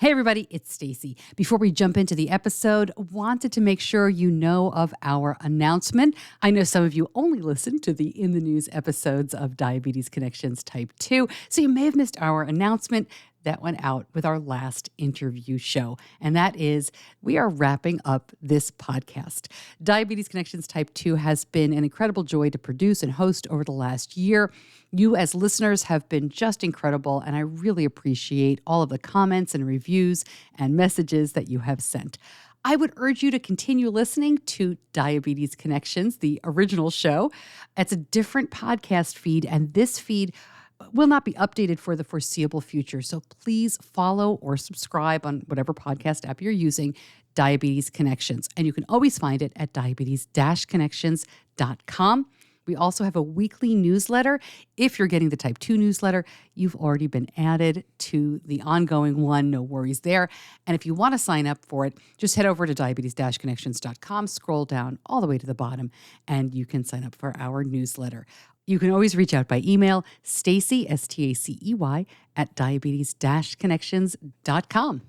Hey everybody, it's Stacey. Before we jump into the episode, wanted to make sure you know of our announcement. I know some of you only listen to the In the News episodes of Diabetes Connections Type 2, so you may have missed our announcement that went out with our last interview show. And that is, we are wrapping up this podcast. Diabetes Connections Type 2 has been an incredible joy to produce and host over the last year. You as listeners have been just incredible, and I really appreciate all of the comments and reviews and messages that you have sent. I would urge you to continue listening to Diabetes Connections, the original show. It's a different podcast feed, and this feed will not be updated for the foreseeable future. So please follow or subscribe on whatever podcast app you're using, Diabetes Connections. And you can always find it at diabetes-connections.com. We also have a weekly newsletter. If you're getting the Type 2 newsletter, you've already been added to the ongoing one. No worries there. And if you want to sign up for it, just head over to diabetes-connections.com, scroll down all the way to the bottom, and you can sign up for our newsletter. You can always reach out by email, Stacey, S-T-A-C-E-Y, at diabetes-connections.com.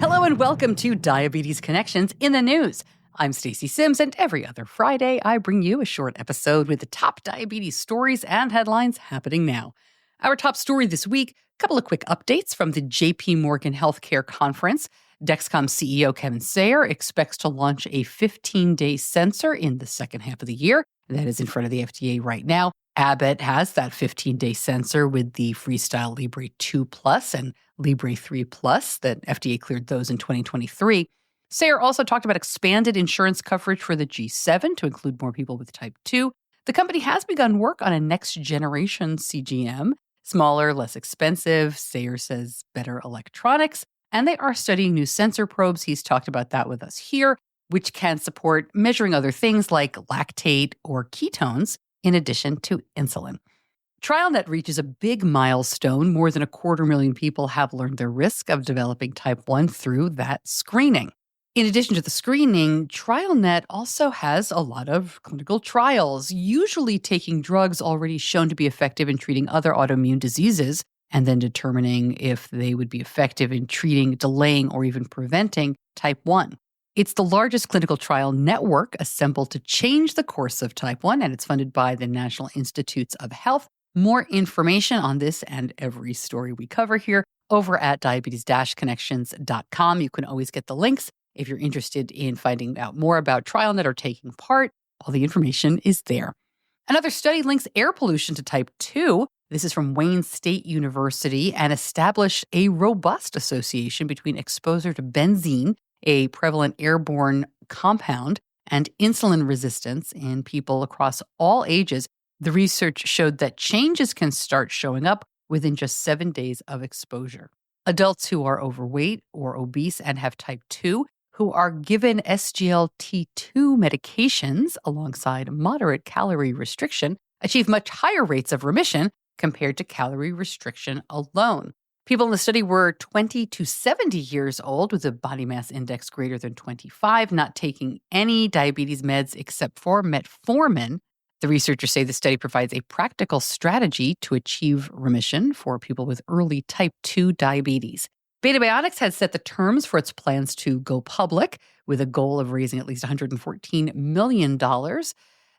Hello and welcome to Diabetes Connections in the News. I'm Stacey Sims, and every other Friday, I bring you a short episode with the top diabetes stories and headlines happening now. Our top story this week, a couple of quick updates from the JP Morgan Healthcare Conference. Dexcom CEO Kevin Sayer expects to launch a 15-day sensor in the second half of the year. That is in front of the FDA right now. Abbott has that 15-day sensor with the Freestyle Libre 2 Plus and Libre 3 Plus that FDA cleared those in 2023. Sayer also talked about expanded insurance coverage for the G7 to include more people with type 2. The company has begun work on a next-generation CGM, smaller, less expensive, Sayer says better electronics, and they are studying new sensor probes. He's talked about that with us here, which can support measuring other things like lactate or ketones, in addition to insulin. TrialNet reaches a big milestone. More than 250,000 people have learned their risk of developing type 1 through that screening. In addition to the screening, TrialNet also has a lot of clinical trials, usually taking drugs already shown to be effective in treating other autoimmune diseases, and then determining if they would be effective in treating, delaying, or even preventing type 1. It's the largest clinical trial network assembled to change the course of type 1, and it's funded by the National Institutes of Health. More information on this and every story we cover here over at diabetes-connections.com. You can always get the links if you're interested in finding out more about TrialNet or taking part. All the information is there. Another study links air pollution to type 2. This is from Wayne State University, and established a robust association between exposure to benzene, a prevalent airborne compound, and insulin resistance in people across all ages. The research showed that changes can start showing up within just 7 days of exposure. Adults who are overweight or obese and have type 2, who are given SGLT2 medications alongside moderate calorie restriction, achieve much higher rates of remission compared to calorie restriction alone. People in the study were 20 to 70 years old with a body mass index greater than 25, not taking any diabetes meds except for metformin. The researchers say the study provides a practical strategy to achieve remission for people with early type 2 diabetes. Bionics has set the terms for its plans to go public with a goal of raising at least $114 million.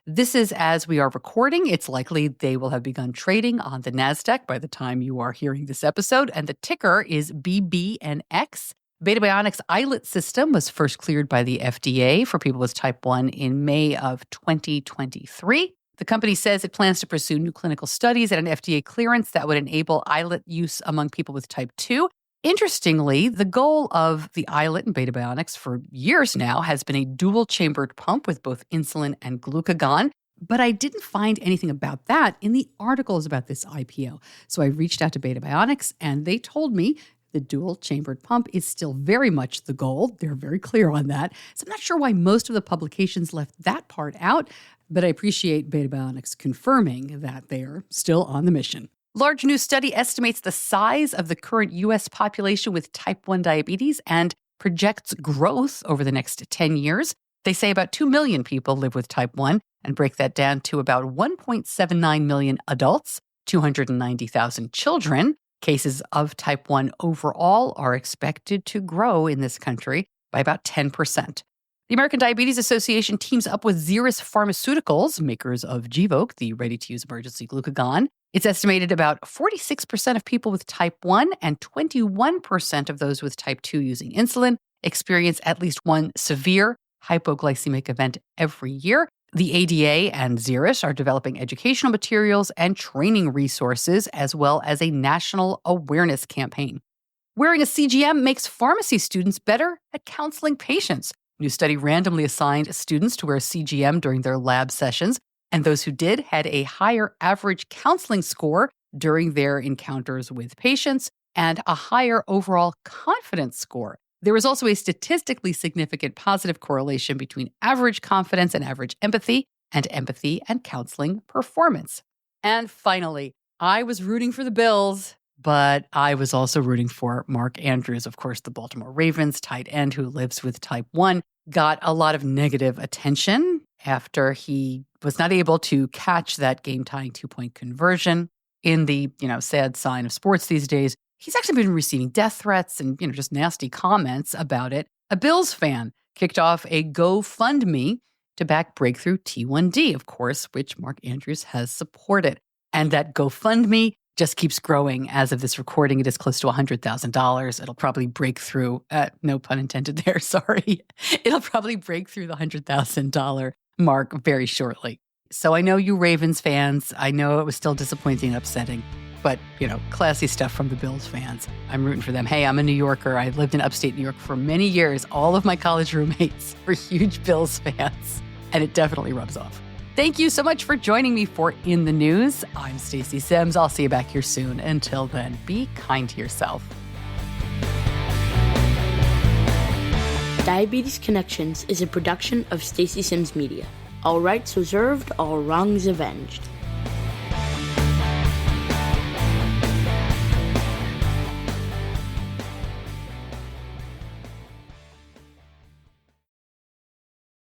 This is as we are recording. It's likely they will have begun trading on the NASDAQ by the time you are hearing this episode, and the ticker is BBNX. Bionics' iLet system was first cleared by the FDA for people with type 1 in May of 2023. The company says it plans to pursue new clinical studies and an FDA clearance that would enable iLet use among people with type 2. Interestingly, the goal of the iLet and Bionics for years now has been a dual-chambered pump with both insulin and glucagon, but I didn't find anything about that in the articles about this IPO. So I reached out to Bionics, and they told me the dual-chambered pump is still very much the goal. They're very clear on that. So I'm not sure why most of the publications left that part out, but I appreciate Bionics confirming that they're still on the mission. Large new study estimates the size of the current U.S. population with type 1 diabetes and projects growth over the next 10 years. They say about 2 million people live with type 1. and break that down to about 1.79 million adults, 290,000 children. Cases of type 1 overall are expected to grow in this country by about 10%. The American Diabetes Association teams up with Xeris Pharmaceuticals, makers of Gvoke, the ready-to-use emergency glucagon. It's estimated about 46% of people with type 1 and 21% of those with type 2 using insulin experience at least one severe hypoglycemic event every year. The ADA and Xeris are developing educational materials and training resources, as well as a national awareness campaign. Wearing a CGM makes pharmacy students better at counseling patients. New study randomly assigned students to wear a CGM during their lab sessions, and those who did had a higher average counseling score during their encounters with patients and a higher overall confidence score. There was also a statistically significant positive correlation between average confidence and average empathy and counseling performance. And finally, I was rooting for the Bills, but I was also rooting for Mark Andrews, of course, the Baltimore Ravens tight end who lives with type 1, got a lot of negative attention after he was not able to catch that game-tying 2-point conversion. In the, sad sign of sports these days, he's actually been receiving death threats and, just nasty comments about it. A Bills fan kicked off a GoFundMe to back breakthrough T1D, of course, which Mark Andrews has supported. And that GoFundMe just keeps growing. As of this recording, it is close to $100,000. It'll probably break through, no pun intended there, sorry. It'll probably break through the $100,000 mark very shortly. So I know you Ravens fans, I know it was still disappointing and upsetting, but, classy stuff from the Bills fans. I'm rooting for them. Hey, I'm a New Yorker. I lived in upstate New York for many years. All of my college roommates were huge Bills fans, and it definitely rubs off. Thank you so much for joining me for In the News. I'm Stacey Sims. I'll see you back here soon. Until then, be kind to yourself. Diabetes Connections is a production of Stacey Sims Media. All rights reserved, all wrongs avenged.